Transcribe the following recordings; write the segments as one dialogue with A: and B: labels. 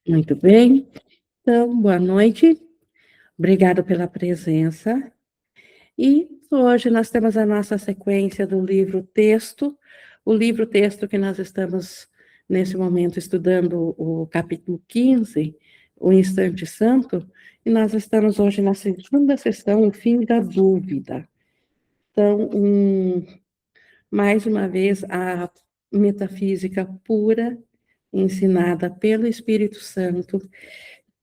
A: Muito bem. Então, boa noite. Obrigado pela presença. E hoje nós temos a nossa sequência do livro texto. O livro texto que nós estamos, nesse momento, estudando o capítulo 15, o Instante Santo, e nós estamos hoje na segunda sessão, o fim da dúvida. Então, mais uma vez, a metafísica pura, ensinada pelo Espírito Santo,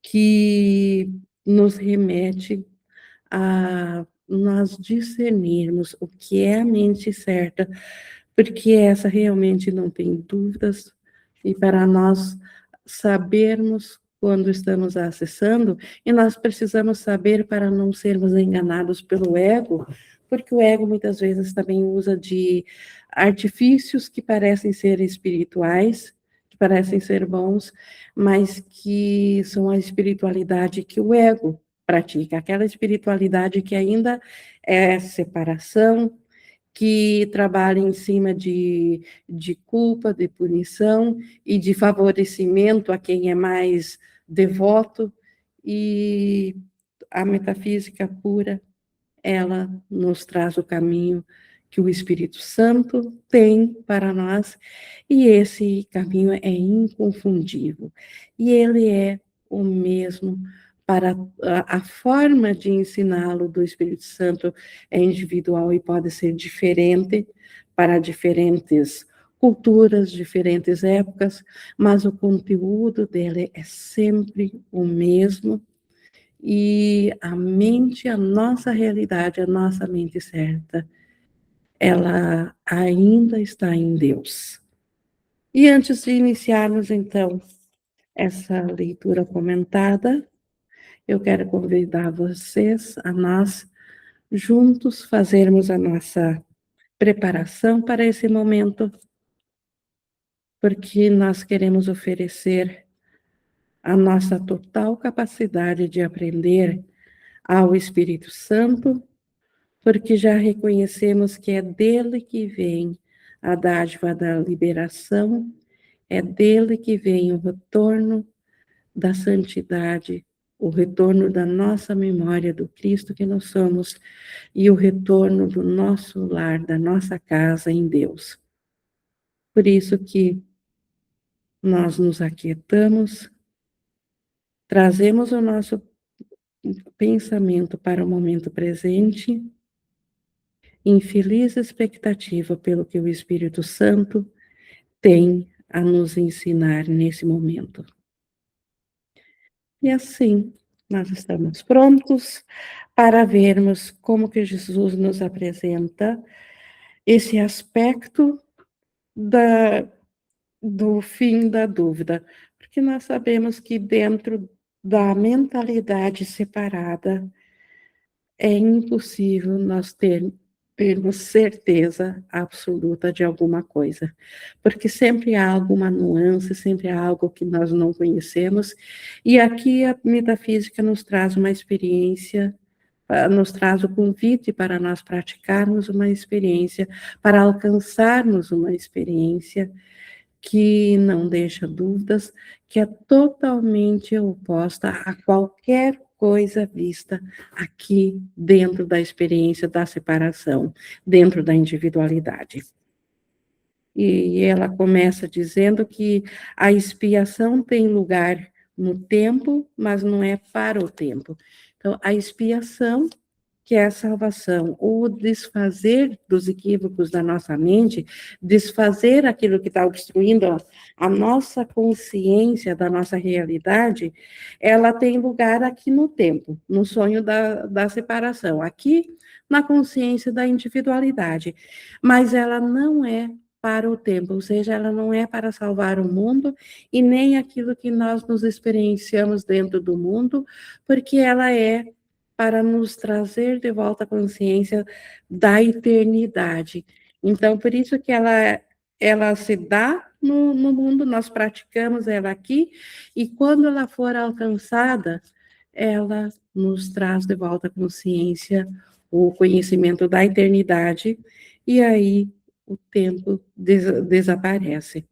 A: que nos remete a nós discernirmos o que é a mente certa, porque essa realmente não tem dúvidas, e para nós sabermos quando estamos acessando, e nós precisamos saber para não sermos enganados pelo ego, porque o ego muitas vezes também usa de artifícios que parecem ser espirituais, que parecem ser bons, mas que são a espiritualidade que o ego pratica, aquela espiritualidade que ainda é separação, que trabalha em cima de culpa, de punição e de favorecimento a quem é mais devoto, e a metafísica pura, ela nos traz o caminho que o Espírito Santo tem para nós, e esse caminho é inconfundível. E ele é o mesmo para a forma de ensiná-lo do Espírito Santo é individual e pode ser diferente para diferentes culturas, diferentes épocas, mas o conteúdo dele é sempre o mesmo, e a mente, a nossa realidade, a nossa mente certa, ela ainda está em Deus. E antes de iniciarmos, então, essa leitura comentada, eu quero convidar vocês a nós juntos fazermos a nossa preparação para esse momento, porque nós queremos oferecer a nossa total capacidade de aprender ao Espírito Santo, porque já reconhecemos que é dele que vem a dádiva da liberação, é dele que vem o retorno da santidade, o retorno da nossa memória do Cristo que nós somos e o retorno do nosso lar, da nossa casa em Deus. Por isso que nós nos aquietamos, trazemos o nosso pensamento para o momento presente, em feliz expectativa pelo que o Espírito Santo tem a nos ensinar nesse momento. E assim, nós estamos prontos para vermos como que Jesus nos apresenta esse aspecto do fim da dúvida, porque nós sabemos que dentro da mentalidade separada é impossível nós termos certeza absoluta de alguma coisa, porque sempre há alguma nuance, sempre há algo que nós não conhecemos, e aqui a metafísica nos traz uma experiência, nos traz o convite para nós praticarmos uma experiência, para alcançarmos uma experiência que não deixa dúvidas, que é totalmente oposta a qualquer coisa vista aqui dentro da experiência da separação, dentro da individualidade. E ela começa dizendo que a expiação tem lugar no tempo, mas não é para o tempo. Então, a expiação, que é a salvação, o desfazer dos equívocos da nossa mente, desfazer aquilo que está obstruindo a nossa consciência da nossa realidade, ela tem lugar aqui no tempo, no sonho da separação, aqui na consciência da individualidade, mas ela não é para o tempo, ou seja, ela não é para salvar o mundo e nem aquilo que nós nos experienciamos dentro do mundo, porque ela é para nos trazer de volta a consciência da eternidade. Então, por isso que ela se dá no mundo, nós praticamos ela aqui, e quando ela for alcançada, ela nos traz de volta a consciência, o conhecimento da eternidade, e aí o tempo desaparece.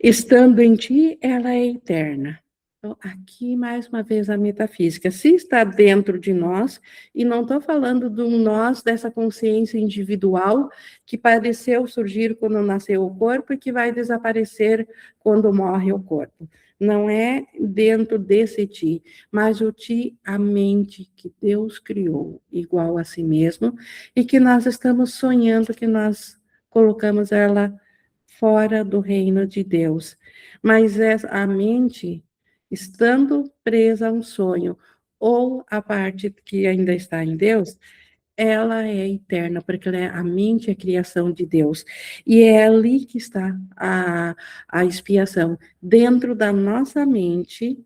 A: Estando em ti, ela é eterna. Então, aqui, mais uma vez, a metafísica. Se está dentro de nós, e não estou falando do nós, dessa consciência individual que pareceu surgir quando nasceu o corpo e que vai desaparecer quando morre o corpo. Não é dentro desse ti, mas o ti, a mente que Deus criou, igual a si mesmo, e que nós estamos sonhando que nós colocamos ela fora do reino de Deus. Mas a mente, estando presa a um sonho, ou a parte que ainda está em Deus, ela é eterna, porque a mente é a criação de Deus. E é ali que está a expiação, dentro da nossa mente,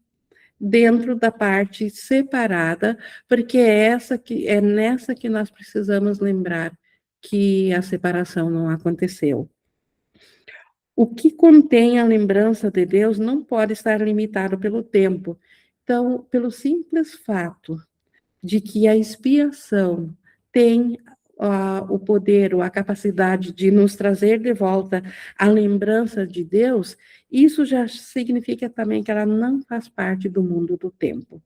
A: dentro da parte separada, porque é nessa que nós precisamos lembrar que a separação não aconteceu. O que contém a lembrança de Deus não pode estar limitado pelo tempo. Então, pelo simples fato de que a expiação tem o poder ou a capacidade de nos trazer de volta a lembrança de Deus, isso já significa também que ela não faz parte do mundo do tempo.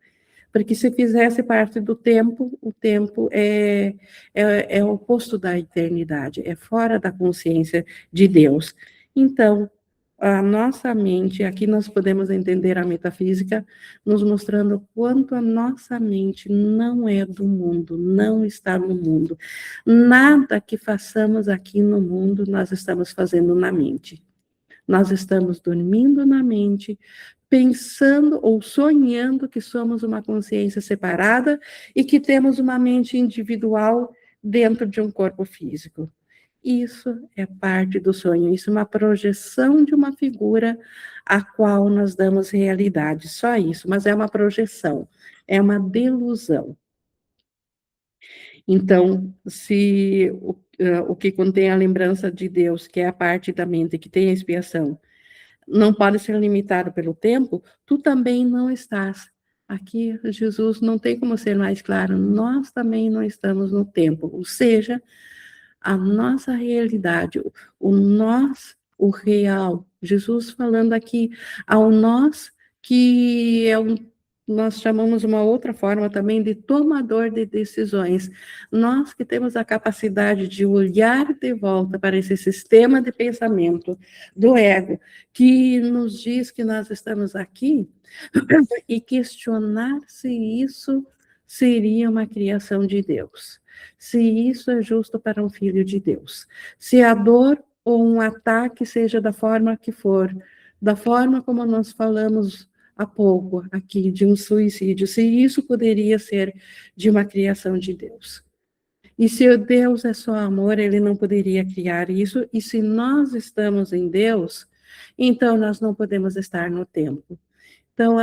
A: Porque se fizesse parte do tempo, o tempo é o oposto da eternidade, é fora da consciência de Deus. Então, a nossa mente, aqui nós podemos entender a metafísica, nos mostrando quanto a nossa mente não é do mundo, não está no mundo. Nada que façamos aqui no mundo, nós estamos fazendo na mente. Nós estamos dormindo na mente, pensando ou sonhando que somos uma consciência separada e que temos uma mente individual dentro de um corpo físico. Isso é parte do sonho, isso é uma projeção de uma figura a qual nós damos realidade, só isso, mas é uma projeção, é uma delusão. Então, se o que contém a lembrança de Deus, que é a parte da mente que tem a expiação, não pode ser limitado pelo tempo, tu também não estás. Aqui, Jesus não tem como ser mais claro, nós também não estamos no tempo, ou seja, a nossa realidade, o nós, o real. Jesus falando aqui ao nós, que é nós chamamos uma outra forma também de tomador de decisões. Nós que temos a capacidade de olhar de volta para esse sistema de pensamento do ego, que nos diz que nós estamos aqui, e questionar se isso seria uma criação de Deus, se isso é justo para um filho de Deus, se a dor ou um ataque seja da forma que for, da forma como nós falamos há pouco aqui, de um suicídio, se isso poderia ser de uma criação de Deus. E se Deus é só amor, ele não poderia criar isso, e se nós estamos em Deus, então nós não podemos estar no tempo. Então,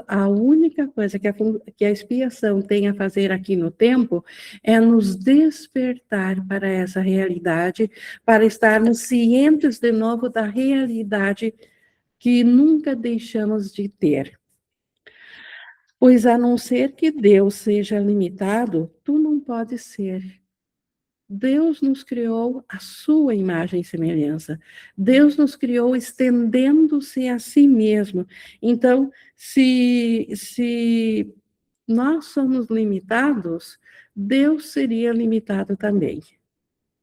A: a única coisa que a expiação tem a fazer aqui no tempo é nos despertar para essa realidade, para estarmos cientes de novo da realidade que nunca deixamos de ter. Pois a não ser que Deus seja limitado, tu não pode ser. Deus nos criou a sua imagem e semelhança. Deus nos criou estendendo-se a si mesmo. Então, se nós somos limitados, Deus seria limitado também.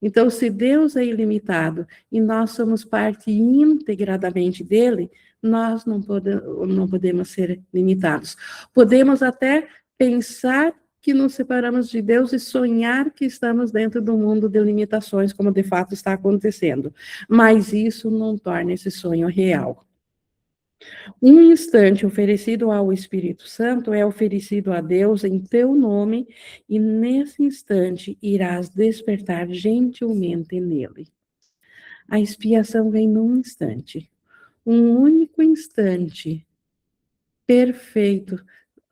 A: Então, se Deus é ilimitado e nós somos parte integradamente dele, nós não podemos ser limitados. Podemos até pensar que nos separamos de Deus e sonhar que estamos dentro do mundo de limitações, como de fato está acontecendo. Mas isso não torna esse sonho real. Um instante oferecido ao Espírito Santo é oferecido a Deus em teu nome, e nesse instante irás despertar gentilmente nele. A expiação vem num instante, um único instante, perfeito,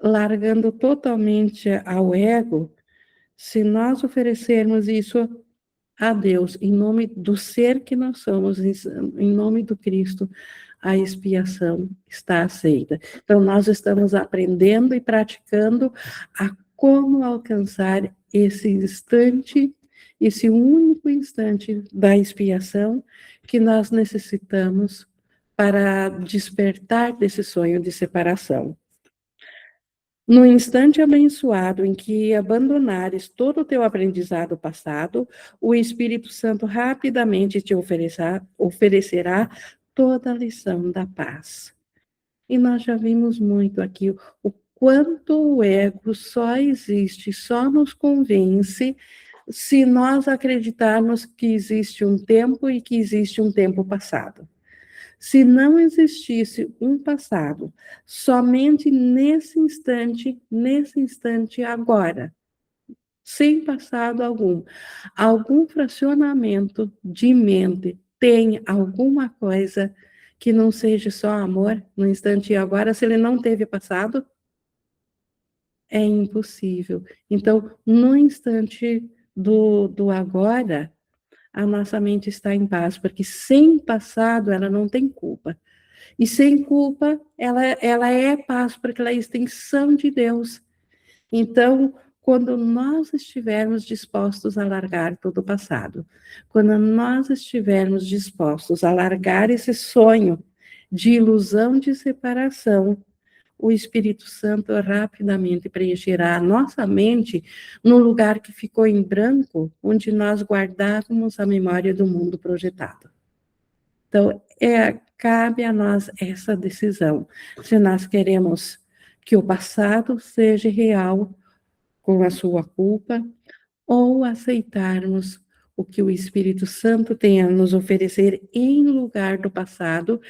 A: largando totalmente ao ego. Se nós oferecermos isso a Deus, em nome do ser que nós somos, em nome do Cristo, a expiação está aceita. Então, nós estamos aprendendo e praticando a como alcançar esse instante, esse único instante da expiação que nós necessitamos para despertar desse sonho de separação. No instante abençoado em que abandonares todo o teu aprendizado passado, o Espírito Santo rapidamente te oferecerá toda a lição da paz. E nós já vimos muito aqui o quanto o ego só existe, só nos convence se nós acreditarmos que existe um tempo e que existe um tempo passado. Se não existisse um passado, somente nesse instante agora, sem passado algum fracionamento de mente tem alguma coisa que não seja só amor no instante agora, se ele não teve passado, é impossível. Então, no instante do agora, a nossa mente está em paz, porque sem passado ela não tem culpa. E sem culpa, ela é paz, porque ela é a extensão de Deus. Então, quando nós estivermos dispostos a largar todo o passado, quando nós estivermos dispostos a largar esse sonho de ilusão de separação, o Espírito Santo rapidamente preencherá a nossa mente no lugar que ficou em branco, onde nós guardávamos a memória do mundo projetado. Então, cabe a nós essa decisão. Se nós queremos que o passado seja real, com a sua culpa, ou aceitarmos o que o Espírito Santo tem a nos oferecer em lugar do passado,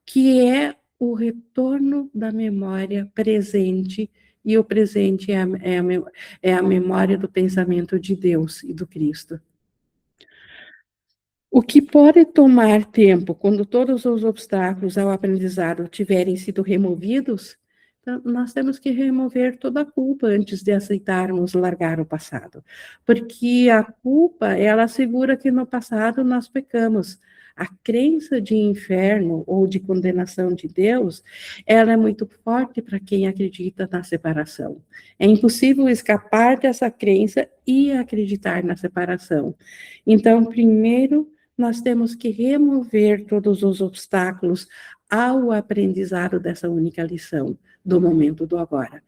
A: que é o retorno da memória presente, e o presente é a memória do pensamento de Deus e do Cristo. O que pode tomar tempo quando todos os obstáculos ao aprendizado tiverem sido removidos, então, nós temos que remover toda a culpa antes de aceitarmos largar o passado. Porque a culpa, ela assegura que no passado nós pecamos. A crença de inferno ou de condenação de Deus, ela é muito forte para quem acredita na separação. É impossível escapar dessa crença e acreditar na separação. Então, primeiro, nós temos que remover todos os obstáculos ao aprendizado dessa única lição do momento do agora.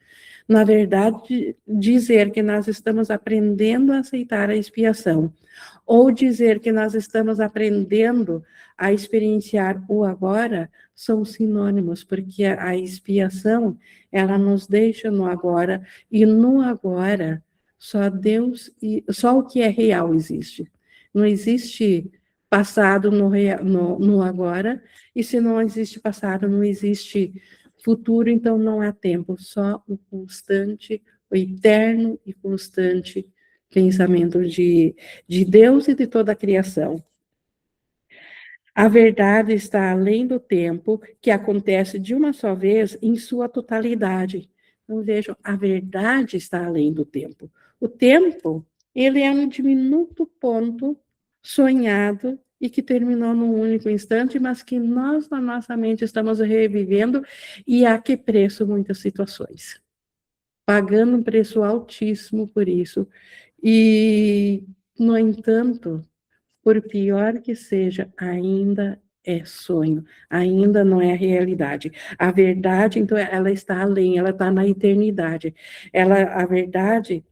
A: Na verdade, dizer que nós estamos aprendendo a aceitar a expiação, ou dizer que nós estamos aprendendo a experienciar o agora, são sinônimos, porque a expiação, ela nos deixa no agora, e no agora, só Deus, só o que é real existe. Não existe passado no agora, e se não existe passado, não existe futuro, então não há tempo, só o constante, o eterno e constante pensamento de Deus e de toda a criação. A verdade está além do tempo, que acontece de uma só vez em sua totalidade. Então, vejam, a verdade está além do tempo. O tempo, ele é um diminuto ponto sonhado e que terminou num único instante, mas que nós, na nossa mente, estamos revivendo, e a que preço muitas situações. Pagando um preço altíssimo por isso. E, no entanto, por pior que seja, ainda é sonho, ainda não é realidade. A verdade, então, ela está além, ela está na eternidade. A verdade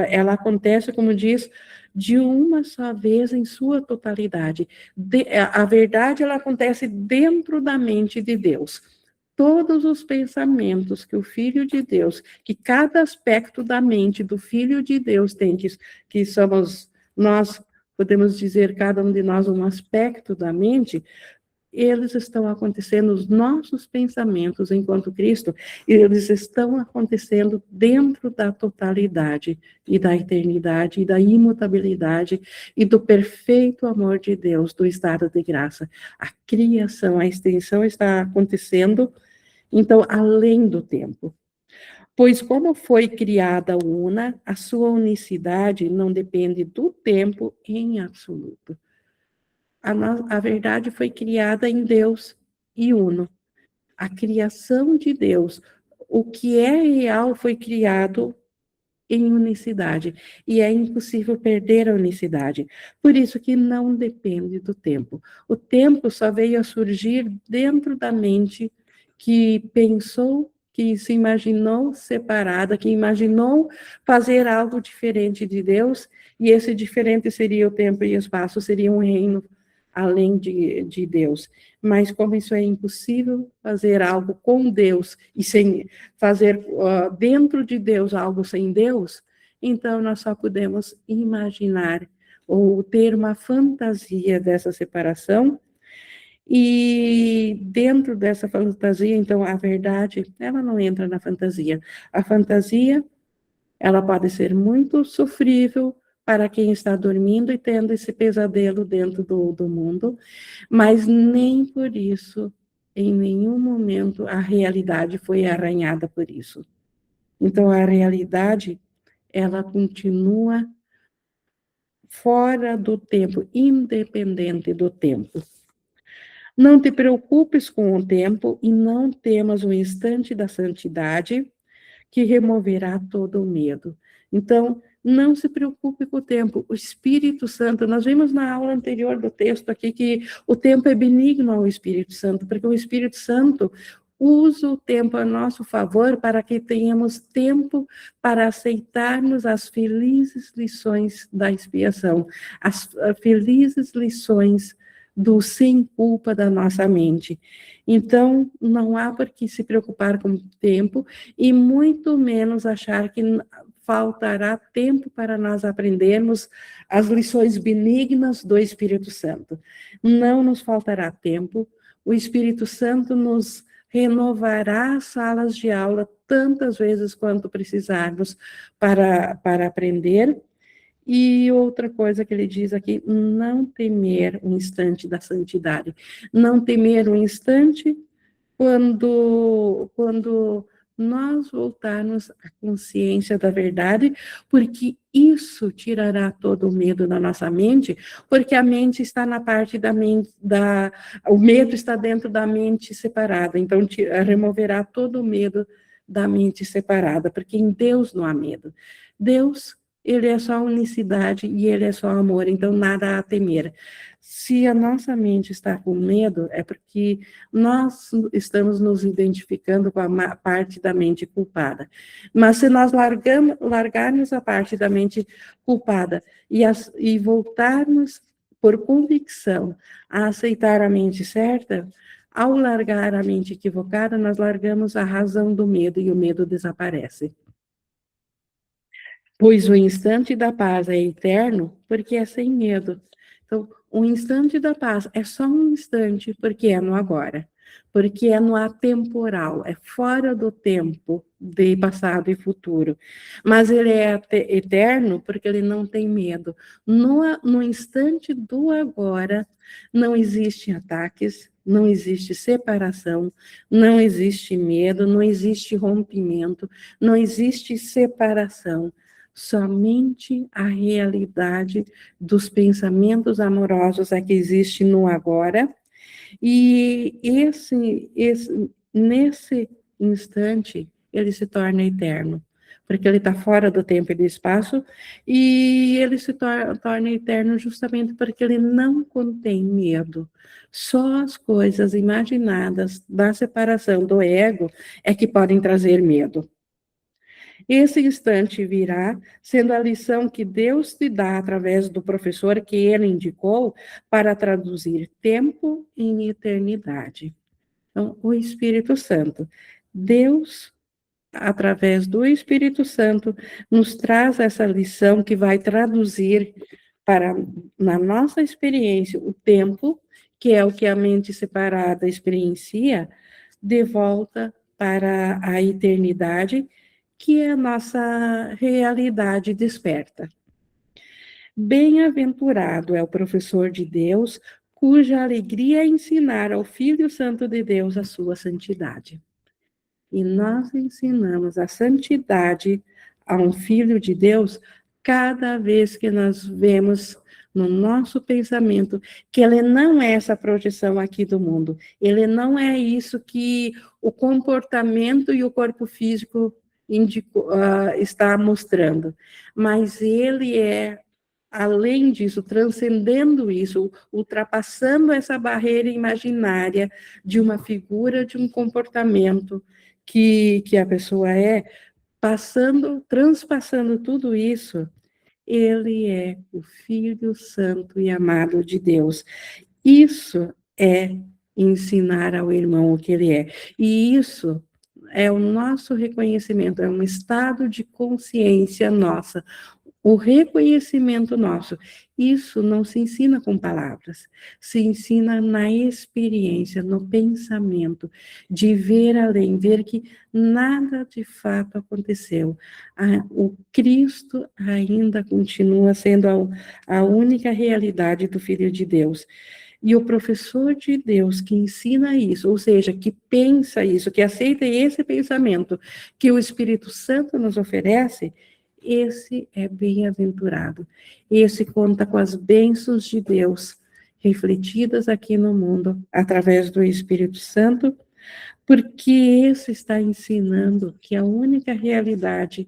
A: ela acontece, como diz, de uma só vez em sua totalidade. A verdade, ela acontece dentro da mente de Deus. Todos os pensamentos que o Filho de Deus, que cada aspecto da mente do Filho de Deus tem, que somos nós, podemos dizer, cada um de nós um aspecto da mente, eles estão acontecendo, os nossos pensamentos enquanto Cristo, eles estão acontecendo dentro da totalidade e da eternidade e da imutabilidade e do perfeito amor de Deus, do estado de graça. A criação, a extensão está acontecendo, então, além do tempo. Pois como foi criada una, a sua unicidade não depende do tempo em absoluto. A verdade foi criada em Deus e uno. A criação de Deus, o que é real foi criado em unicidade, e é impossível perder a unicidade. Por isso que não depende do tempo. O tempo só veio a surgir dentro da mente que pensou, que se imaginou separada, que imaginou fazer algo diferente de Deus, e esse diferente seria o tempo e o espaço, seria um reino além de Deus. Mas como isso é impossível fazer algo com Deus e sem fazer dentro de Deus algo sem Deus, então nós só podemos imaginar ou ter uma fantasia dessa separação. E dentro dessa fantasia, então, a verdade, ela não entra na fantasia. A fantasia, ela pode ser muito sofrível para quem está dormindo e tendo esse pesadelo dentro do mundo, mas nem por isso, em nenhum momento, a realidade foi arranhada por isso. Então, a realidade, ela continua fora do tempo, independente do tempo. Não te preocupes com o tempo e não temas o instante da santidade, que removerá todo o medo. Então, não se preocupe com o tempo. O Espírito Santo, nós vimos na aula anterior do texto aqui que o tempo é benigno ao Espírito Santo, porque o Espírito Santo usa o tempo a nosso favor para que tenhamos tempo para aceitarmos as felizes lições da expiação, as felizes lições do sem culpa da nossa mente. Então, não há por que se preocupar com o tempo e muito menos achar que faltará tempo para nós aprendermos as lições benignas do Espírito Santo. Não nos faltará tempo, o Espírito Santo nos renovará as salas de aula tantas vezes quanto precisarmos para aprender. E outra coisa que ele diz aqui, não temer o instante da santidade. Não temer o instante quando nós voltarmos à consciência da verdade, porque isso tirará todo o medo da nossa mente, porque a mente está na parte da mente, o medo está dentro da mente separada, então removerá todo o medo da mente separada, porque em Deus não há medo. Deus, ele é só unicidade e ele é só amor, então nada a temer. Se a nossa mente está com medo, é porque nós estamos nos identificando com a parte da mente culpada. Mas se nós largarmos a parte da mente culpada e voltarmos por convicção a aceitar a mente certa, ao largar a mente equivocada, nós largamos a razão do medo e o medo desaparece. Pois o instante da paz é eterno, porque é sem medo. Então, o instante da paz é só um instante, porque é no agora. Porque é no atemporal, é fora do tempo de passado e futuro. Mas ele é eterno porque ele não tem medo. No instante do agora, não existem ataques, não existe separação, não existe medo, não existe rompimento, não existe separação. Somente a realidade dos pensamentos amorosos é que existe no agora, e nesse instante ele se torna eterno, porque ele está fora do tempo e do espaço, e ele se torna eterno justamente porque ele não contém medo. Só as coisas imaginadas da separação do ego é que podem trazer medo. Esse instante virá, sendo a lição que Deus te dá através do professor que ele indicou para traduzir tempo em eternidade. Então, o Espírito Santo. Deus, através do Espírito Santo, nos traz essa lição que vai traduzir para, na nossa experiência, o tempo, que é o que a mente separada experiencia, de volta para a eternidade, que é a nossa realidade desperta. Bem-aventurado é o professor de Deus, cuja alegria é ensinar ao Filho Santo de Deus a sua santidade. E nós ensinamos a santidade a um Filho de Deus cada vez que nós vemos no nosso pensamento que ele não é essa projeção aqui do mundo, ele não é isso que o comportamento e o corpo físico está mostrando. Mas ele é, além disso, transcendendo isso, ultrapassando essa barreira imaginária de uma figura, de um comportamento que a pessoa é, transpassando tudo isso, ele é o Filho Santo e amado de Deus. Isso é ensinar ao irmão o que ele é. E isso é o nosso reconhecimento, é um estado de consciência nossa, o reconhecimento nosso. Isso não se ensina com palavras, se ensina na experiência, no pensamento, de ver além, ver que nada de fato aconteceu. O Cristo ainda continua sendo a única realidade do Filho de Deus. E o professor de Deus que ensina isso, ou seja, que pensa isso, que aceita esse pensamento que o Espírito Santo nos oferece, esse é bem-aventurado. Esse conta com as bênçãos de Deus refletidas aqui no mundo através do Espírito Santo, porque esse está ensinando que a única realidade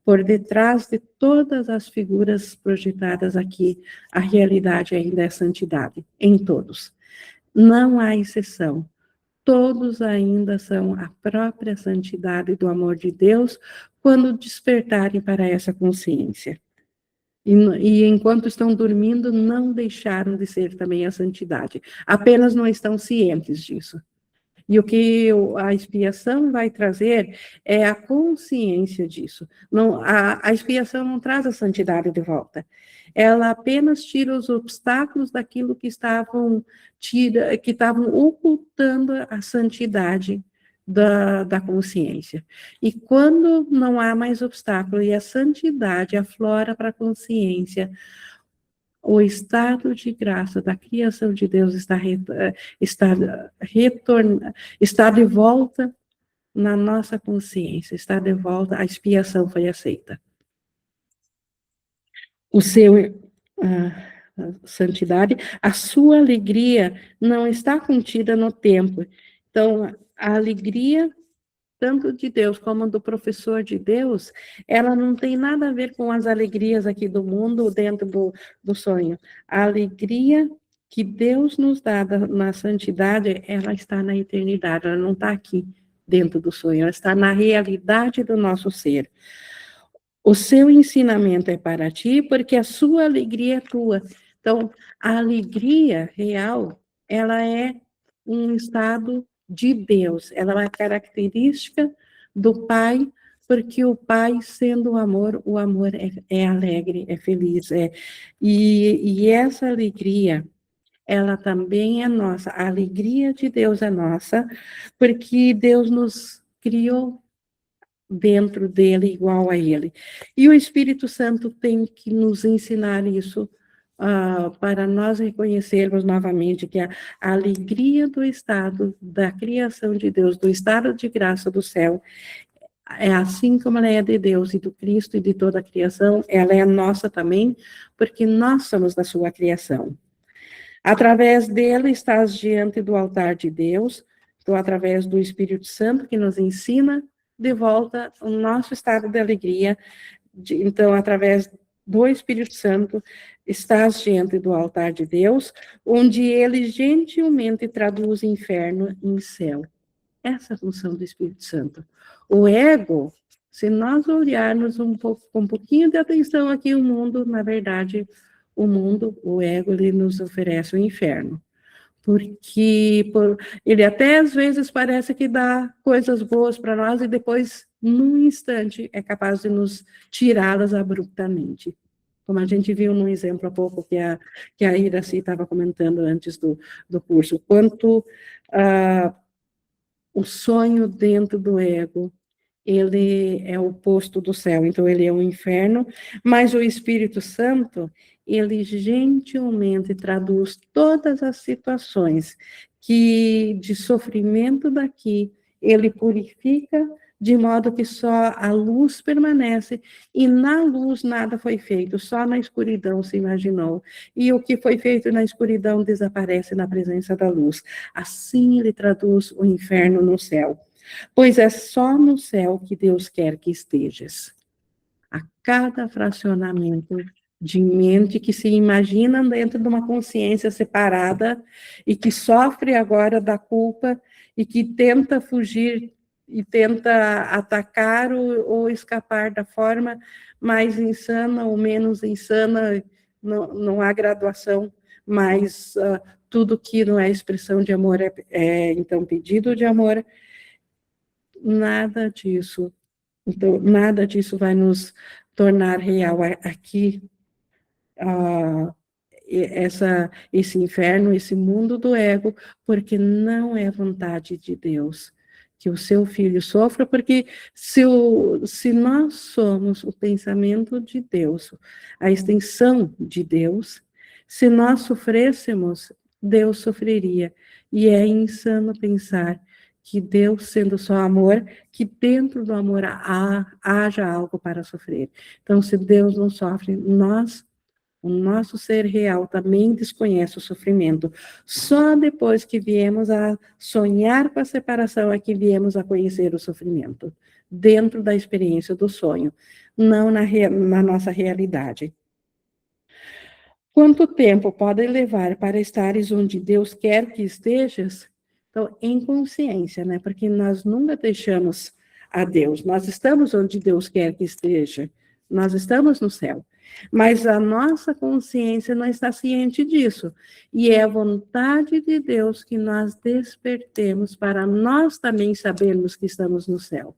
A: por detrás de todas as figuras projetadas aqui, a realidade ainda é a santidade, em todos. Não há exceção. Todos ainda são a própria santidade do amor de Deus quando despertarem para essa consciência. E enquanto estão dormindo, não deixaram de ser também a santidade. Apenas não estão cientes disso. E o que a expiação vai trazer é a consciência disso. Não, a expiação não traz a santidade de volta. Ela apenas tira os obstáculos daquilo que estavam ocultando a santidade da consciência. E quando não há mais obstáculo e a santidade aflora para a consciência, o estado de graça da criação de Deus está de volta na nossa consciência, está de volta, a expiação foi aceita. O seu santidade, a sua alegria não está contida no tempo. Então, a alegria tanto de Deus como do professor de Deus, ela não tem nada a ver com as alegrias aqui do mundo, dentro do sonho. A alegria que Deus nos dá na santidade, ela está na eternidade, ela não está aqui dentro do sonho, ela está na realidade do nosso ser. O seu ensinamento é para ti, porque a sua alegria é tua. Então, a alegria real, ela é um estado de Deus, ela é uma característica do Pai, porque o Pai, sendo o amor é alegre, é feliz. E essa alegria, ela também é nossa. A alegria de Deus é nossa, porque Deus nos criou dentro dele, igual a ele. E o Espírito Santo tem que nos ensinar isso, para nós reconhecermos novamente que a alegria do estado da criação de Deus, do estado de graça do céu, é assim como ela é de Deus e do Cristo e de toda a criação, ela é nossa também, porque nós somos da sua criação. Através dele estás diante do altar de Deus, então através do Espírito Santo que nos ensina de volta o nosso estado de alegria. Então, através do Espírito Santo, estás diante do altar de Deus, onde ele gentilmente traduz inferno em céu. Essa é a função do Espírito Santo. O ego, se nós olharmos com um pouquinho de atenção aqui o mundo, na verdade, o ego, ele nos oferece o inferno. Porque ele até às vezes parece que dá coisas boas para nós e depois, num instante, é capaz de nos tirá-las abruptamente. Como a gente viu num exemplo há pouco que a Iraci estava comentando antes do curso, quanto o sonho dentro do ego, ele é o oposto do céu, então ele é o inferno, mas o Espírito Santo, ele gentilmente traduz todas as situações de sofrimento daqui, ele purifica de modo que só a luz permanece, e na luz nada foi feito, só na escuridão se imaginou, e o que foi feito na escuridão desaparece na presença da luz. Assim ele traduz o inferno no céu. pois é só no céu que Deus quer que estejas. A cada fracionamento de mente que se imagina dentro de uma consciência separada e que sofre agora da culpa e que tenta fugir e tenta atacar ou escapar da forma mais insana ou menos insana, não há graduação, mas tudo que não é expressão de amor é então pedido de amor. Nada disso. Então, nada disso vai nos tornar real aqui, esse inferno, esse mundo do ego, porque não é vontade de Deus que o seu filho sofra, porque se nós somos o pensamento de Deus, a extensão de Deus, se nós sofrêssemos, Deus sofreria. E é insano pensar que Deus, sendo só amor, que dentro do amor haja algo para sofrer. Então, se Deus não sofre, o nosso ser real também desconhece o sofrimento. Só depois que viemos a sonhar com a separação é que viemos a conhecer o sofrimento, dentro da experiência do sonho, não na nossa realidade. Quanto tempo pode levar para estares onde Deus quer que estejas? Então, em consciência, né? Porque nós nunca deixamos a Deus. Nós estamos onde Deus quer que esteja. Nós estamos no céu. Mas a nossa consciência não está ciente disso. E é a vontade de Deus que nós despertemos para nós também sabermos que estamos no céu.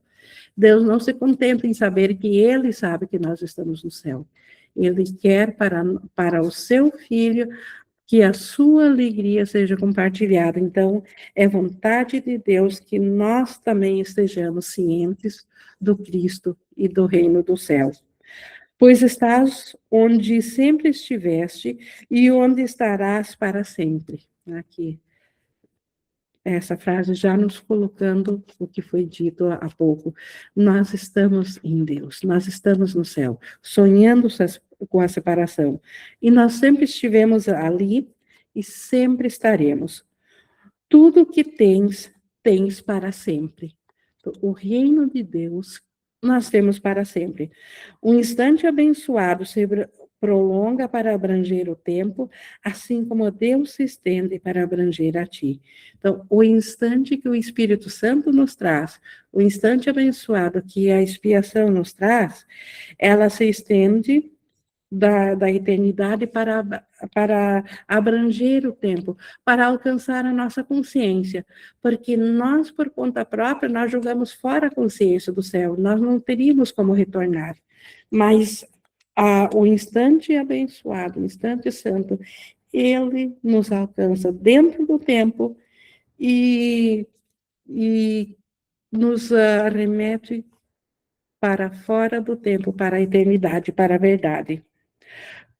A: Deus não se contenta em saber que Ele sabe que nós estamos no céu. Ele quer para o seu filho que a sua alegria seja compartilhada. Então, é vontade de Deus que nós também estejamos cientes do Cristo e do reino do céu. Pois estás onde sempre estiveste e onde estarás para sempre. Aqui, essa frase já nos colocando o que foi dito há pouco. Nós estamos em Deus, nós estamos no céu, sonhando com a separação. E nós sempre estivemos ali e sempre estaremos. Tudo que tens, tens para sempre. O reino de Deus nós temos para sempre. Um instante abençoado se prolonga para abranger o tempo, assim como Deus se estende para abranger a ti. Então, o instante que o Espírito Santo nos traz, o instante abençoado que a expiação nos traz, ela se estende da eternidade para abranger o tempo, para alcançar a nossa consciência, porque nós, por conta própria, nós jogamos fora a consciência do céu, nós não teríamos como retornar, mas o instante abençoado, o instante santo, ele nos alcança dentro do tempo e nos remete para fora do tempo, para a eternidade, para a verdade.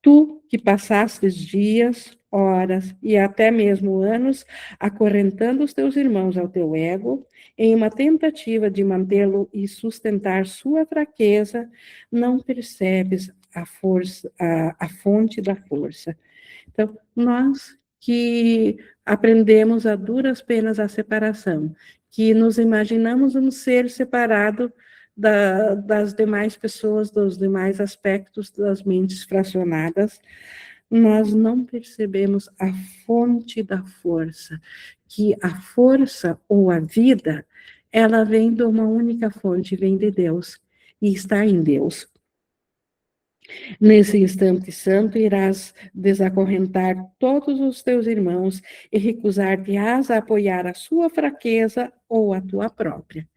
A: Tu que passastes dias, horas e até mesmo anos acorrentando os teus irmãos ao teu ego, em uma tentativa de mantê-lo e sustentar sua fraqueza, não percebes a força, a fonte da força. Então, nós que aprendemos a duras penas a separação, que nos imaginamos um ser separado das demais pessoas, dos demais aspectos das mentes fracionadas, nós não percebemos a fonte da força, que a força ou a vida, ela vem de uma única fonte, vem de Deus, e está em Deus. Nesse instante santo, irás desacorrentar todos os teus irmãos e recusar-te-ás a apoiar a sua fraqueza ou a tua própria.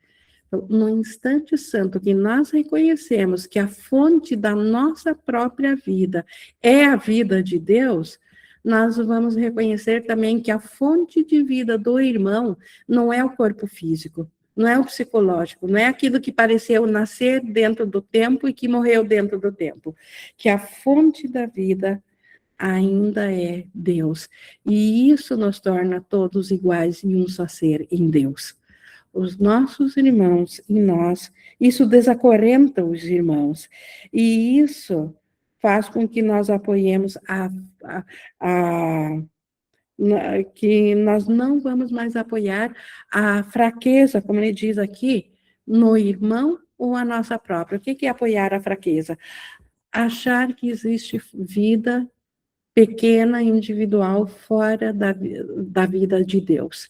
A: No instante santo que nós reconhecemos que a fonte da nossa própria vida é a vida de Deus, nós vamos reconhecer também que a fonte de vida do irmão não é o corpo físico, não é o psicológico, não é aquilo que pareceu nascer dentro do tempo e que morreu dentro do tempo, que a fonte da vida ainda é Deus. E isso nos torna todos iguais em um só ser, em Deus. Os nossos irmãos e nós, isso desacorrenta os irmãos, e isso faz com que nós apoiemos a que nós não vamos mais apoiar a fraqueza, como ele diz aqui, no irmão ou a nossa própria. O que é apoiar a fraqueza? Achar que existe vida pequena, individual, fora da vida de Deus.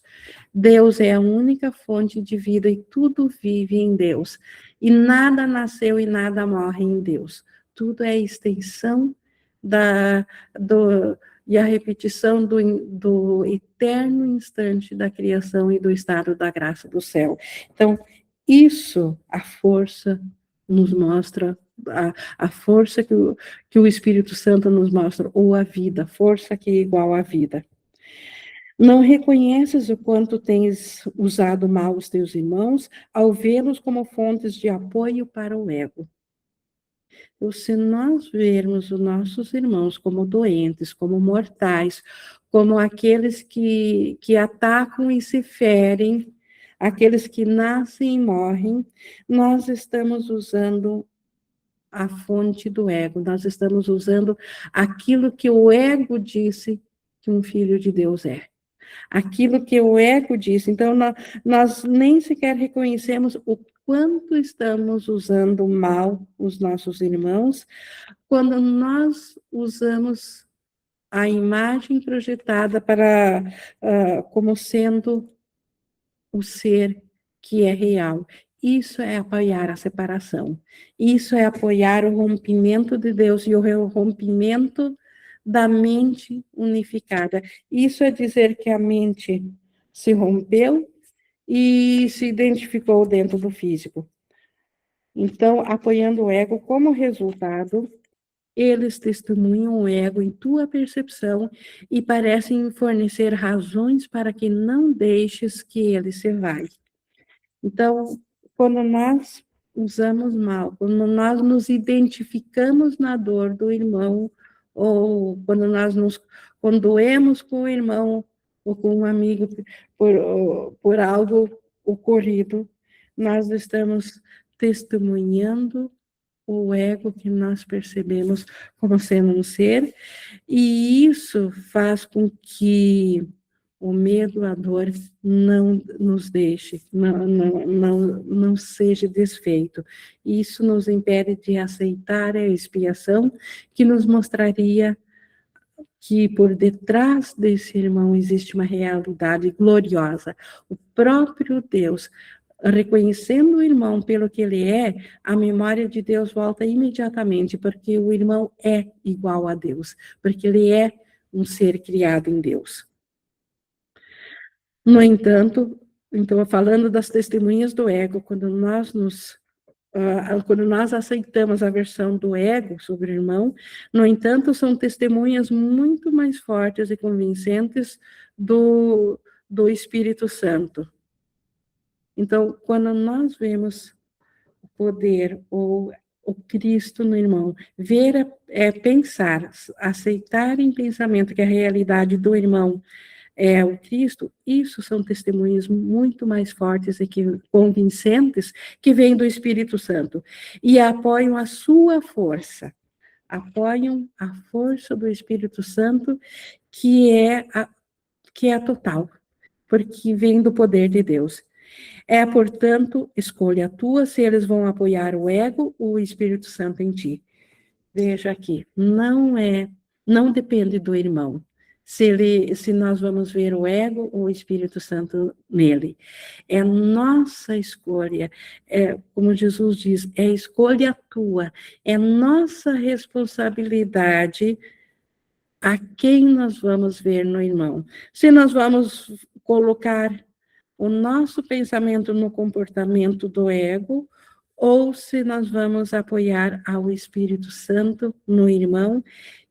A: Deus é a única fonte de vida e tudo vive em Deus. E nada nasceu e nada morre em Deus. Tudo é extensão da, do, e a repetição do eterno instante da criação e do estado da graça do céu. Então, isso, a força nos mostra, a força que o Espírito Santo nos mostra, ou a vida, força que é igual à vida. Não reconheces o quanto tens usado mal os teus irmãos ao vê-los como fontes de apoio para o ego. Então, se nós vermos os nossos irmãos como doentes, como mortais, como aqueles que atacam e se ferem, aqueles que nascem e morrem, nós estamos usando a fonte do ego, nós estamos usando aquilo que o ego disse que um filho de Deus é. Aquilo que o ego disse. Então, nós nem sequer reconhecemos o quanto estamos usando mal os nossos irmãos, quando nós usamos a imagem projetada como sendo o ser que é real. Isso é apoiar a separação. Isso é apoiar o rompimento de Deus e o rompimento da mente unificada. Isso é dizer que a mente se rompeu e se identificou dentro do físico. Então, apoiando o ego como resultado, eles testemunham o ego em tua percepção e parecem fornecer razões para que não deixes que ele se vá. Então, quando nós usamos mal, quando nós nos identificamos na dor do irmão, ou quando nós nos condoemos com o irmão ou com um amigo por algo ocorrido, nós estamos testemunhando o ego que nós percebemos como sendo um ser, e isso faz com que o medo, a dor não nos deixe, não seja desfeito. Isso nos impede de aceitar a expiação que nos mostraria que por detrás desse irmão existe uma realidade gloriosa. O próprio Deus, reconhecendo o irmão pelo que ele é, a memória de Deus volta imediatamente, porque o irmão é igual a Deus, porque ele é um ser criado em Deus. No entanto, então, falando das testemunhas do ego, quando nós aceitamos a versão do ego sobre o irmão, no entanto, são testemunhas muito mais fortes e convincentes do Espírito Santo. Então, quando nós vemos o poder ou o Cristo no irmão, pensar, aceitar em pensamento que a realidade do irmão é o Cristo, isso são testemunhos muito mais fortes e convincentes que vêm do Espírito Santo e apoiam a sua força, apoiam a força do Espírito Santo que é a total, porque vem do poder de Deus. É, portanto, escolha tua se eles vão apoiar o ego ou o Espírito Santo em ti. Veja aqui, não depende do irmão, se nós vamos ver o ego ou o Espírito Santo nele. É nossa escolha, como Jesus diz, é escolha tua, é nossa responsabilidade a quem nós vamos ver no irmão. Se nós vamos colocar o nosso pensamento no comportamento do ego, ou se nós vamos apoiar ao Espírito Santo no irmão,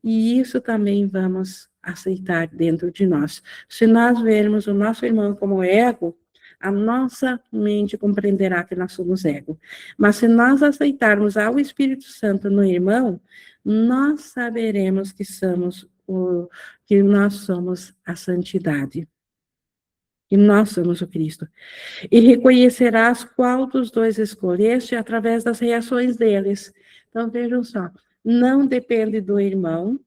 A: e isso também vamos aceitar dentro de nós. Se nós vermos o nosso irmão como ego, a nossa mente compreenderá que nós somos ego. Mas se nós aceitarmos ao Espírito Santo no irmão, nós saberemos que nós somos a santidade. E nós somos o Cristo. E reconhecerás qual dos dois escolheste através das reações deles. Então, vejam só, não depende do irmão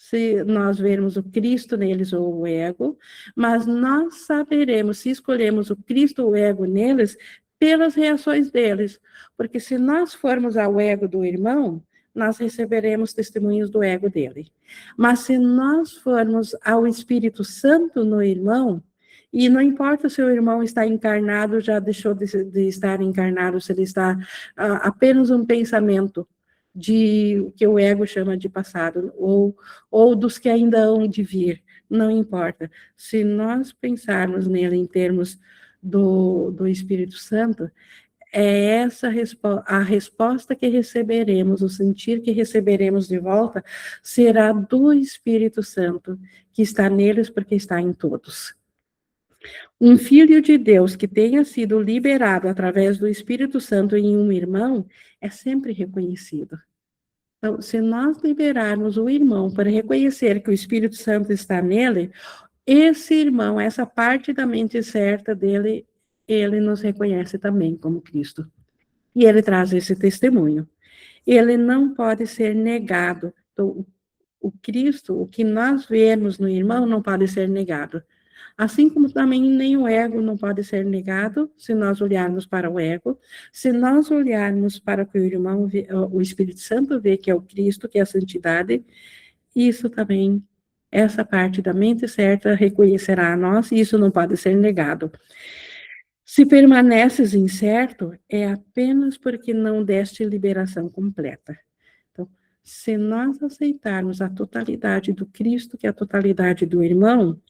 A: se nós vermos o Cristo neles ou o ego, mas nós saberemos se escolhemos o Cristo ou o ego neles pelas reações deles, porque se nós formos ao ego do irmão, nós receberemos testemunhos do ego dele. Mas se nós formos ao Espírito Santo no irmão, e não importa se o irmão está encarnado, já deixou de estar encarnado, se ele está apenas um pensamento de o que o ego chama de passado, ou dos que ainda hão de vir, não importa. Se nós pensarmos nele em termos do Espírito Santo, é essa a resposta que receberemos, o sentir que receberemos de volta, será do Espírito Santo, que está neles porque está em todos. Um filho de Deus que tenha sido liberado através do Espírito Santo em um irmão é sempre reconhecido. Então, se nós liberarmos o irmão para reconhecer que o Espírito Santo está nele, esse irmão, essa parte da mente certa dele, ele nos reconhece também como Cristo. E ele traz esse testemunho. Ele não pode ser negado. Então, o Cristo, o que nós vemos no irmão, não pode ser negado. Assim como também nem o ego não pode ser negado, se nós olharmos para o ego, se nós olharmos para o que o irmão, o Espírito Santo vê, que é o Cristo, que é a santidade, isso também, essa parte da mente certa reconhecerá a nós, e isso não pode ser negado. Se permaneces incerto, é apenas porque não deste liberação completa. Então, se nós aceitarmos a totalidade do Cristo, que é a totalidade do irmão,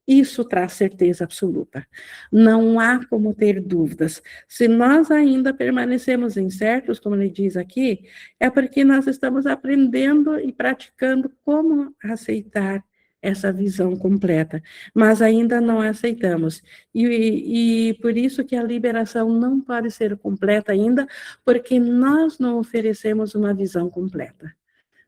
A: isso traz certeza absoluta. Não há como ter dúvidas. Se nós ainda permanecemos incertos, como ele diz aqui, é porque nós estamos aprendendo e praticando como aceitar essa visão completa, mas ainda não aceitamos. E por isso que a liberação não pode ser completa ainda, porque nós não oferecemos uma visão completa.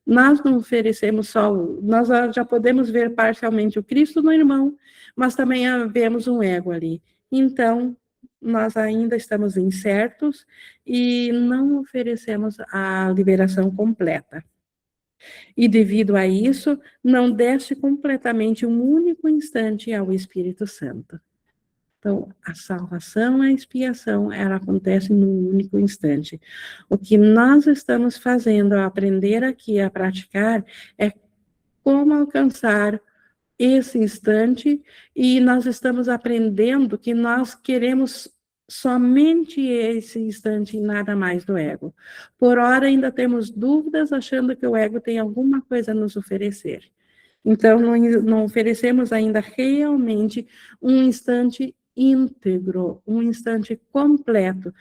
A: Nós não oferecemos só, nós já podemos ver parcialmente o Cristo no irmão, mas também vemos um ego ali. Então, nós ainda estamos incertos e não oferecemos a liberação completa. E devido a isso, não desce completamente um único instante ao Espírito Santo. Então, a salvação, a expiação, ela acontece num único instante. O que nós estamos fazendo, a aprender aqui, a praticar, é como alcançar esse instante, e nós estamos aprendendo que nós queremos somente esse instante e nada mais do ego. Por hora, ainda temos dúvidas, achando que o ego tem alguma coisa a nos oferecer. Então, não oferecemos ainda realmente um instante íntegro, um instante completo.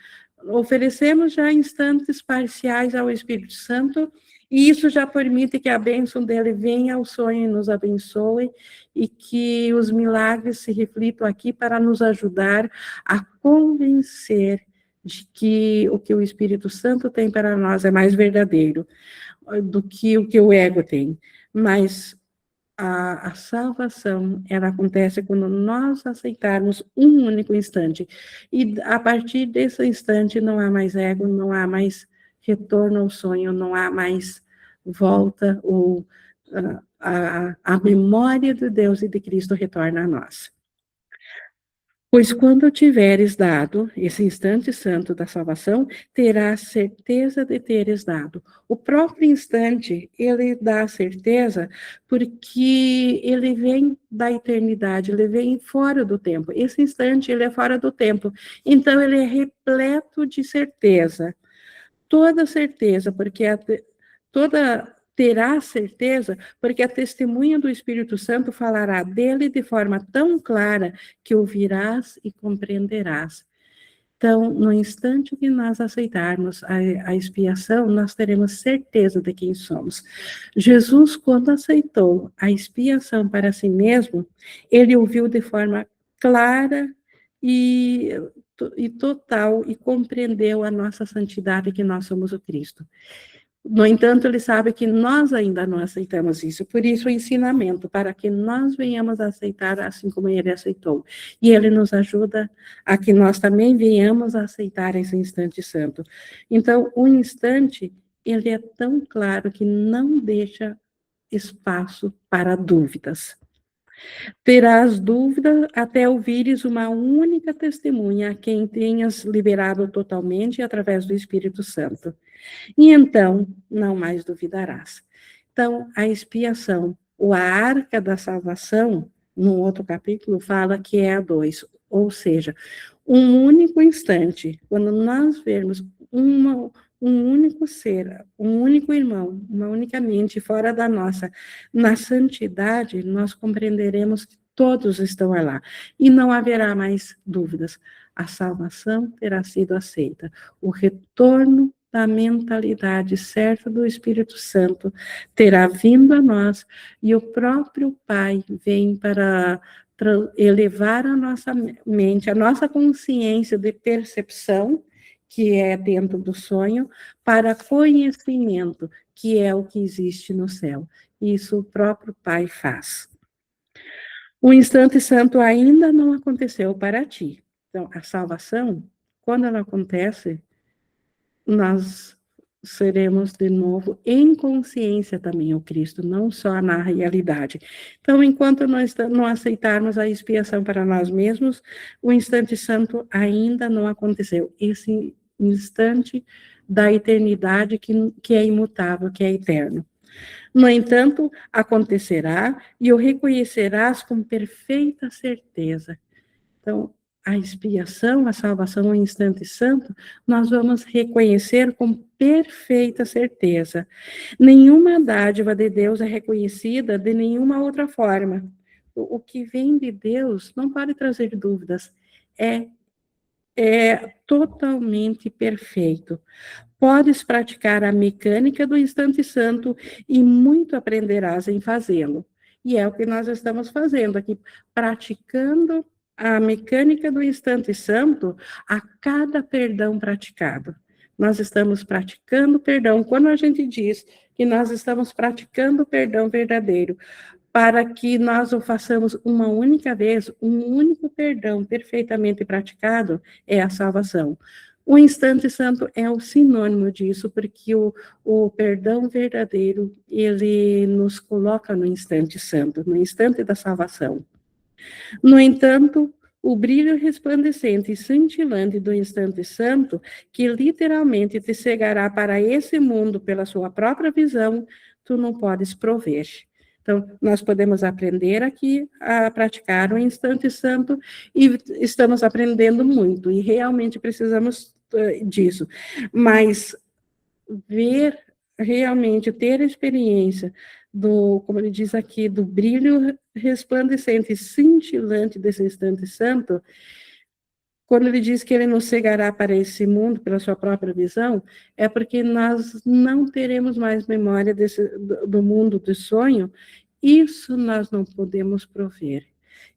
A: Oferecemos já instantes parciais ao Espírito Santo, e isso já permite que a bênção dele venha ao sonho e nos abençoe, e que os milagres se reflitam aqui para nos ajudar a convencer de que o que o Espírito Santo tem para nós é mais verdadeiro do que o ego tem. Mas a salvação, ela acontece quando nós aceitarmos um único instante. E a partir desse instante não há mais ego, não há mais retorno ao sonho, não há mais volta, ou a memória de Deus e de Cristo retorna a nós. Pois quando tiveres dado esse instante santo da salvação, terás certeza de teres dado. O próprio instante, ele dá certeza porque ele vem da eternidade, ele vem fora do tempo. Esse instante, ele é fora do tempo. Então, ele é repleto de certeza. Toda certeza, porque terá certeza, porque a testemunha do Espírito Santo falará dele de forma tão clara que ouvirás e compreenderás. Então, no instante que nós aceitarmos a expiação, nós teremos certeza de quem somos. Jesus, quando aceitou a expiação para si mesmo, ele ouviu de forma clara e total, e compreendeu a nossa santidade, que nós somos o Cristo. No entanto, ele sabe que nós ainda não aceitamos isso, por isso o ensinamento, para que nós venhamos a aceitar assim como ele aceitou. E ele nos ajuda a que nós também venhamos a aceitar esse instante santo. Então, o instante, ele é tão claro que não deixa espaço para dúvidas. Terás dúvida até ouvires uma única testemunha a quem tenhas liberado totalmente através do Espírito Santo. E então não mais duvidarás. Então, a expiação, ou a arca da salvação, no outro capítulo, fala que é a dois, ou seja, um único instante, quando nós vermos um único ser, um único irmão, uma única mente fora da nossa, na santidade, nós compreenderemos que todos estão lá, e não haverá mais dúvidas. A salvação terá sido aceita. O retorno da mentalidade certa do Espírito Santo terá vindo a nós, e o próprio Pai vem para elevar a nossa mente, a nossa consciência de percepção, que é dentro do sonho, para conhecimento, que é o que existe no céu. Isso o próprio Pai faz. O instante santo ainda não aconteceu para ti. Então, a salvação, quando ela acontece, nós seremos de novo em consciência também o Cristo, não só na realidade. Então, enquanto nós não aceitarmos a expiação para nós mesmos, o instante santo ainda não aconteceu. Esse instante da eternidade que é imutável, que é eterno. No entanto, acontecerá e o reconhecerás com perfeita certeza. Então, a expiação, a salvação, o instante santo, nós vamos reconhecer com perfeita certeza. Nenhuma dádiva de Deus é reconhecida de nenhuma outra forma. O que vem de Deus não pode trazer dúvidas. É totalmente perfeito. Podes praticar a mecânica do instante santo e muito aprenderás em fazê-lo. E é o que nós estamos fazendo aqui, praticando a mecânica do instante santo a cada perdão praticado. Nós estamos praticando perdão. Quando a gente diz que nós estamos praticando o perdão verdadeiro, para que nós o façamos uma única vez, um único perdão perfeitamente praticado, é a salvação. O instante santo é o sinônimo disso, porque o perdão verdadeiro, ele nos coloca no instante santo, no instante da salvação. No entanto, o brilho resplandecente e cintilante do instante santo, que literalmente te cegará para esse mundo pela sua própria visão, tu não podes prover. Então, nós podemos aprender aqui a praticar o instante santo e estamos aprendendo muito, e realmente precisamos disso. Mas ver, realmente ter a experiência do, como ele diz aqui, do brilho resplandecente, cintilante desse instante santo, quando ele diz que ele nos cegará para esse mundo pela sua própria visão, é porque nós não teremos mais memória do mundo do sonho. Isso nós não podemos prover.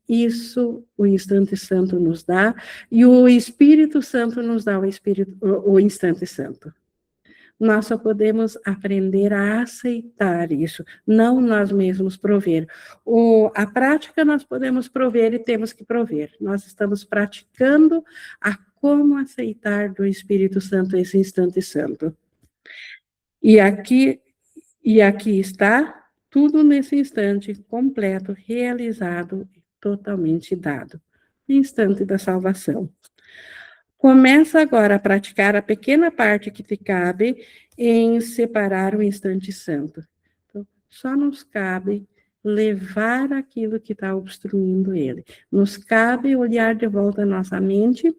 A: Isso o instante santo nos dá, e o Espírito Santo nos dá o instante santo. Nós só podemos aprender a aceitar isso, não nós mesmos prover. A prática nós podemos prover e temos que prover. Nós estamos praticando a como aceitar do Espírito Santo esse instante santo. E aqui está tudo nesse instante completo, realizado, totalmente dado. Instante da salvação. Começa agora a praticar a pequena parte que te cabe em separar o instante santo. Então, só nos cabe levar aquilo que está obstruindo ele. Nos cabe olhar de volta a nossa mente,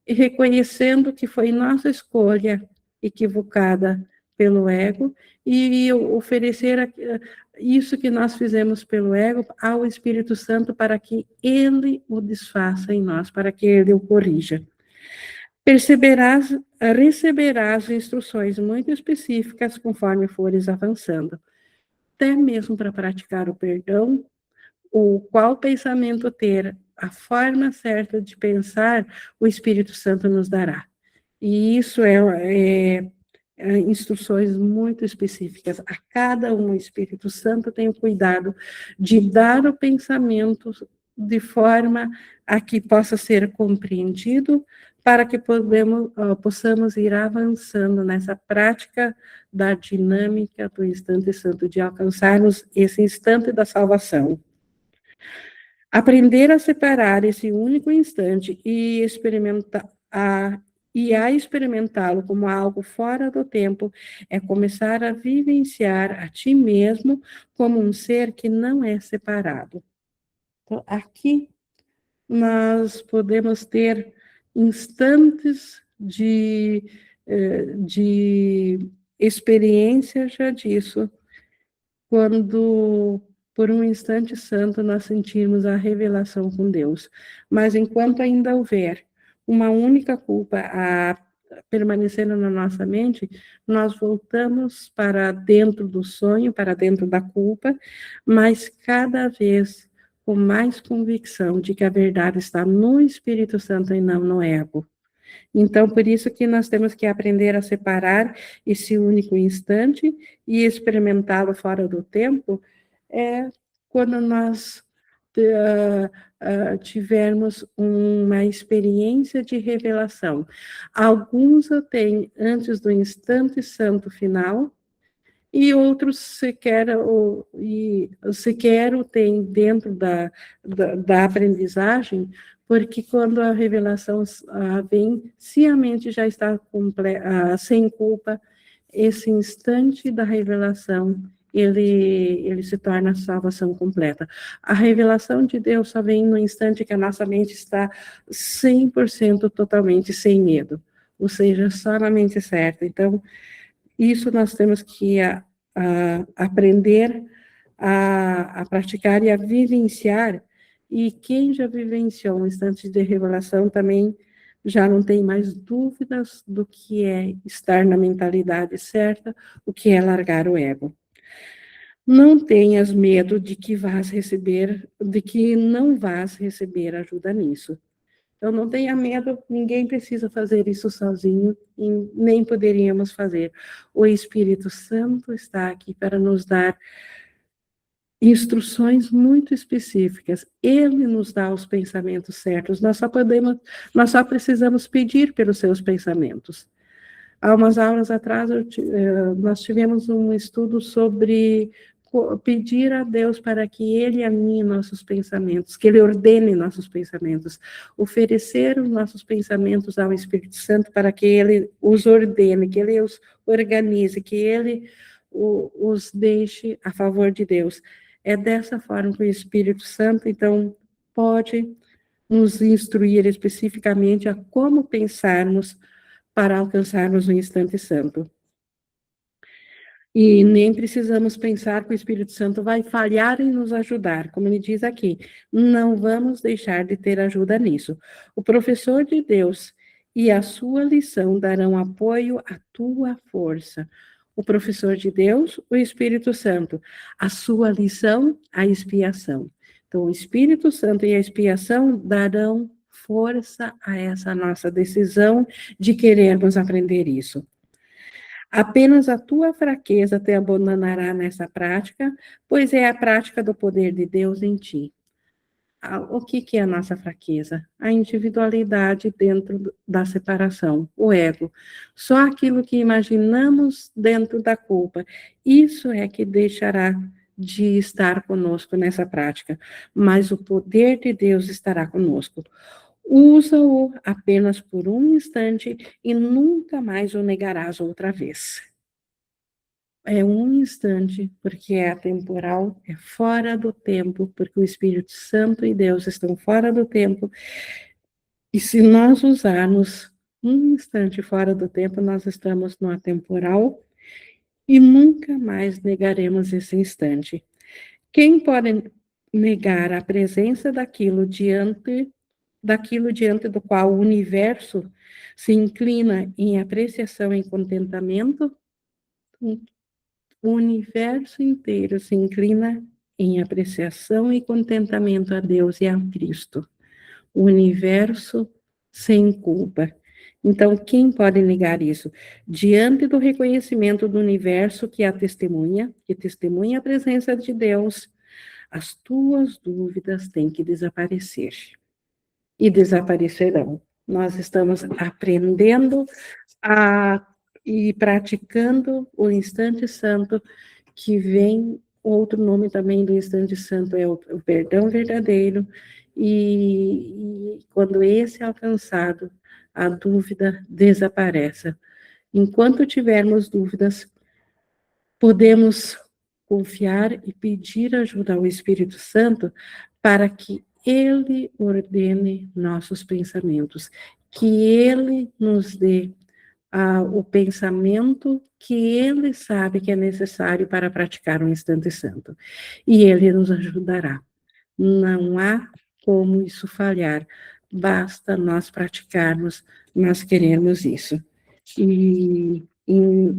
A: reconhecendo que foi nossa escolha equivocada pelo ego, e oferecer isso que nós fizemos pelo ego ao Espírito Santo para que ele o desfaça em nós, para que ele o corrija. Receberás instruções muito específicas conforme fores avançando, até mesmo para praticar o perdão, o qual pensamento ter, a forma certa de pensar, o Espírito Santo nos dará. E isso é instruções muito específicas. A cada um, o Espírito Santo tem o cuidado de dar o pensamento de forma a que possa ser compreendido, para que possamos ir avançando nessa prática da dinâmica do instante santo, de alcançarmos esse instante da salvação. Aprender a separar esse único instante e a experimentá-lo como algo fora do tempo é começar a vivenciar a ti mesmo como um ser que não é separado. Então, aqui nós podemos ter instantes de experiência já disso, quando, por um instante santo, nós sentirmos a revelação com Deus. Mas enquanto ainda houver uma única culpa permanecendo na nossa mente, nós voltamos para dentro do sonho, para dentro da culpa, mas cada vez com mais convicção de que a verdade está no Espírito Santo e não no ego. Então, por isso que nós temos que aprender a separar esse único instante e experimentá-lo fora do tempo, quando nós tivermos uma experiência de revelação. Alguns a têm antes do instante santo final, e outros sequer o têm dentro da aprendizagem, porque quando a revelação vem, se a mente já está sem culpa, esse instante da revelação, ele se torna a salvação completa. A revelação de Deus só vem no instante que a nossa mente está 100% totalmente sem medo, ou seja, só na mente certa. Então, isso nós temos que aprender a praticar e a vivenciar, e quem já vivenciou um instante de revelação também já não tem mais dúvidas do que é estar na mentalidade certa, o que é largar o ego. Não tenhas medo de que não vás receber ajuda nisso. Então, não tenha medo, ninguém precisa fazer isso sozinho, e nem poderíamos fazer. O Espírito Santo está aqui para nos dar instruções muito específicas. Ele nos dá os pensamentos certos. Nós só precisamos pedir pelos seus pensamentos. Há umas aulas atrás, nós tivemos um estudo sobre pedir a Deus para que Ele alinhe nossos pensamentos, que Ele ordene nossos pensamentos, oferecer os nossos pensamentos ao Espírito Santo para que Ele os ordene, que Ele os organize, que Ele os deixe a favor de Deus. É dessa forma que o Espírito Santo, então, pode nos instruir especificamente a como pensarmos para alcançarmos o instante santo. E nem precisamos pensar que o Espírito Santo vai falhar em nos ajudar, como ele diz aqui. Não vamos deixar de ter ajuda nisso. O professor de Deus e a sua lição darão apoio à tua força. O professor de Deus, o Espírito Santo. A sua lição, a expiação. Então, o Espírito Santo e a expiação darão força a essa nossa decisão de querermos aprender isso. Apenas a tua fraqueza te abandonará nessa prática, pois é a prática do poder de Deus em ti. O que é a nossa fraqueza? A individualidade dentro da separação, o ego. Só aquilo que imaginamos dentro da culpa. Isso é que deixará de estar conosco nessa prática, mas o poder de Deus estará conosco. Usa-o apenas por um instante e nunca mais o negarás outra vez. É um instante, porque é atemporal, é fora do tempo, porque o Espírito Santo e Deus estão fora do tempo. E se nós usarmos um instante fora do tempo, nós estamos no atemporal e nunca mais negaremos esse instante. Quem pode negar a presença daquilo diante do qual o universo se inclina em apreciação e contentamento? O universo inteiro se inclina em apreciação e contentamento a Deus e a Cristo. O universo sem culpa. Então, quem pode negar isso? Diante do reconhecimento do universo que testemunha a presença de Deus, as tuas dúvidas têm que desaparecer. E desaparecerão. nós estamos aprendendo e praticando o instante santo, que vem, outro nome também do instante santo é o perdão verdadeiro, e quando esse é alcançado, a dúvida desaparece. Enquanto tivermos dúvidas, podemos confiar e pedir ajuda ao Espírito Santo para que ele ordene nossos pensamentos, que ele nos dê o pensamento que ele sabe que é necessário para praticar um instante santo. E ele nos ajudará. Não há como isso falhar, basta nós praticarmos, nós queremos isso.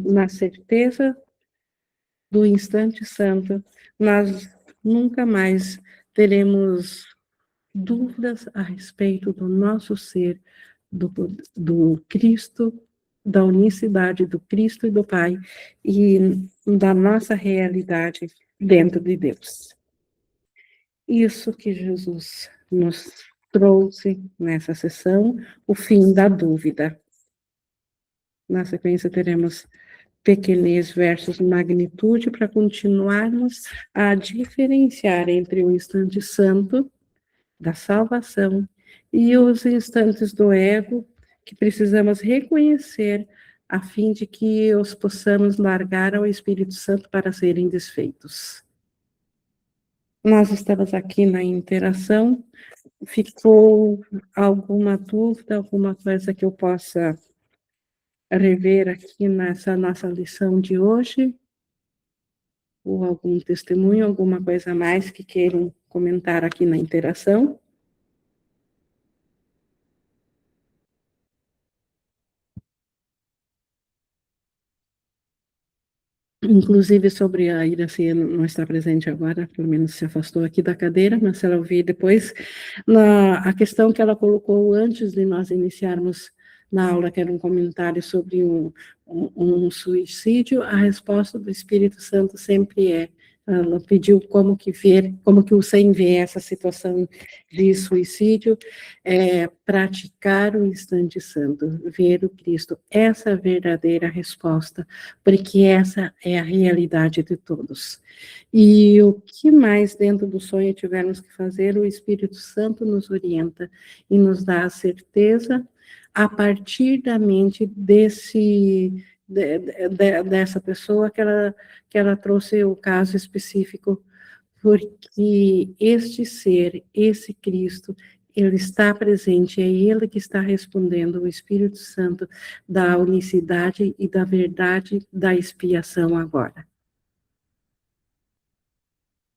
A: Na certeza do instante santo, nós nunca mais teremos dúvidas a respeito do nosso ser, do Cristo, da unicidade do Cristo e do Pai, e da nossa realidade dentro de Deus. Isso que Jesus nos trouxe nessa sessão, o fim da dúvida. Na sequência, teremos pequenez versus magnitude, para continuarmos a diferenciar entre o instante santo da salvação e os instantes do ego, que precisamos reconhecer a fim de que os possamos largar ao Espírito Santo para serem desfeitos. Nós estamos aqui na interação. Ficou alguma dúvida, alguma coisa que eu possa rever aqui nessa nossa lição de hoje? Ou algum testemunho, alguma coisa a mais que queiram comentar aqui na interação? Inclusive sobre a Iraci não está presente agora, pelo menos se afastou aqui da cadeira, mas se ela ouvir depois, a questão que ela colocou antes de nós iniciarmos na aula, que era um comentário sobre um suicídio, a resposta do Espírito Santo sempre ela pediu como que o SEM vê essa situação de suicídio, praticar o instante santo, ver o Cristo, essa é a verdadeira resposta, porque essa é a realidade de todos. E o que mais dentro do sonho tivermos que fazer, o Espírito Santo nos orienta e nos dá a certeza a partir da mente dessa pessoa que ela trouxe o caso específico, porque este ser, esse Cristo, ele está presente, é ele que está respondendo, o Espírito Santo, da unicidade e da verdade da expiação agora.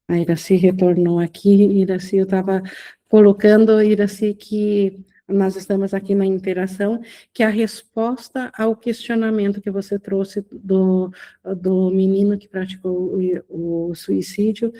A: A Iraci retornou aqui. Iraci, eu estava colocando, Iraci, que nós estamos aqui na interação, que a resposta ao questionamento que você trouxe do menino que praticou o suicídio,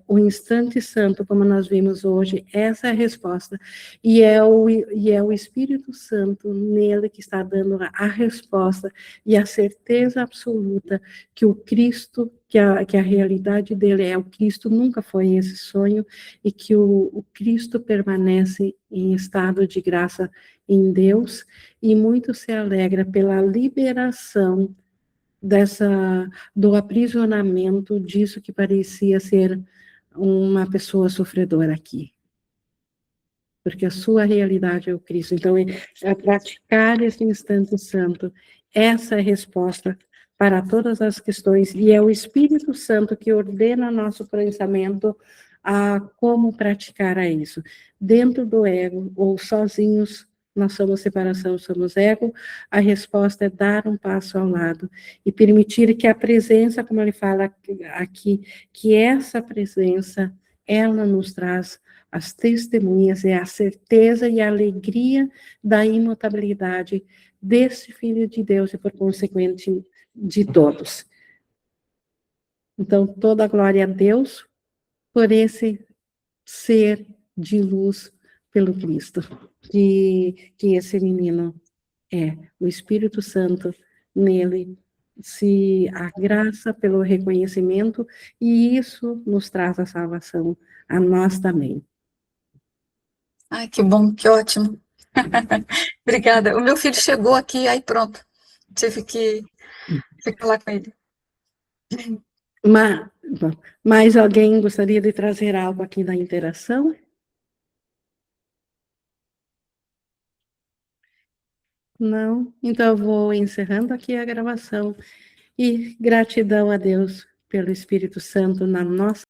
A: o instante santo, como nós vimos hoje, essa é a resposta, e é o Espírito Santo nele que está dando a resposta e a certeza absoluta que o Cristo, que a realidade dele o Cristo, nunca foi esse sonho, e que o Cristo permanece em estado de graça em Deus, e muito se alegra pela liberação do aprisionamento disso que parecia ser uma pessoa sofredora aqui. Porque a sua realidade é o Cristo. Então, praticar esse instante santo, essa é a resposta para todas as questões, e é o Espírito Santo que ordena nosso pensamento a como praticar isso. Dentro do ego, ou sozinhos, nós somos separação, somos ego, a resposta é dar um passo ao lado, e permitir que a presença, como ele fala aqui, que essa presença, ela nos traz as testemunhas, é a certeza e a alegria da imutabilidade desse Filho de Deus e, por consequente, de todos. Então, toda a glória a Deus por esse ser de luz pelo Cristo, que esse menino o Espírito Santo nele, se a graça pelo reconhecimento, e isso nos traz a salvação, a nós também.
B: Ai, que bom, que ótimo. Obrigada. O meu filho chegou aqui, aí pronto. Tive que ficar lá com ele.
A: Bom, mais alguém gostaria de trazer algo aqui na interação? Não? Então eu vou encerrando aqui a gravação. E gratidão a Deus pelo Espírito Santo na nossa